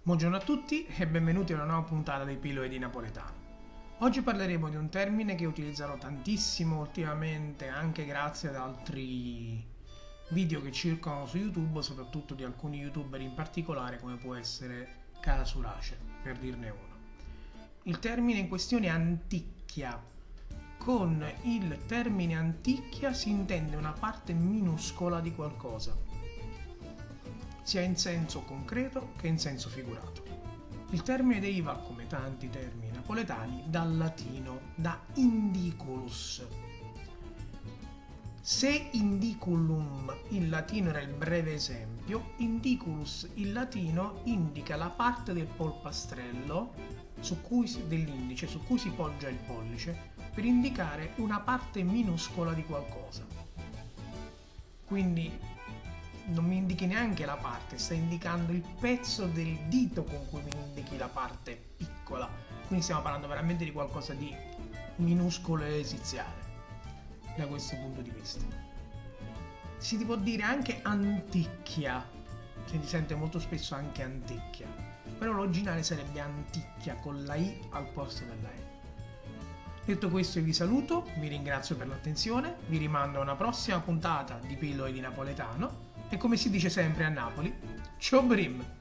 Buongiorno a tutti e benvenuti a una nuova puntata dei Pillole di Napoletano. Oggi parleremo di un termine che utilizzerò tantissimo ultimamente, anche grazie ad altri video che circolano su YouTube, soprattutto di alcuni youtuber in particolare, come può essere Cara Surace, per dirne uno. Il termine in questione è anticchia. Con il termine anticchia si intende una parte minuscola di qualcosa, sia in senso concreto che in senso figurato. Il termine deriva, come tanti termini napoletani, dal latino, da indiculus. Se indiculum il latino era il breve esempio, indiculus il latino indica la parte del polpastrello dell'indice su cui si poggia il pollice per indicare una parte minuscola di qualcosa. Quindi non mi indichi neanche la parte, stai indicando il pezzo del dito con cui mi indichi la parte piccola. Quindi stiamo parlando veramente di qualcosa di minuscolo e esiziale da questo punto di vista. Si può dire anche anticchia, si sente molto spesso anche anticchia, però l'originale sarebbe anticchia con la I al posto della E. Detto questo, vi saluto, vi ringrazio per l'attenzione, vi rimando a una prossima puntata di Pillole di Napoletano e, come si dice sempre a Napoli, ciao Brim!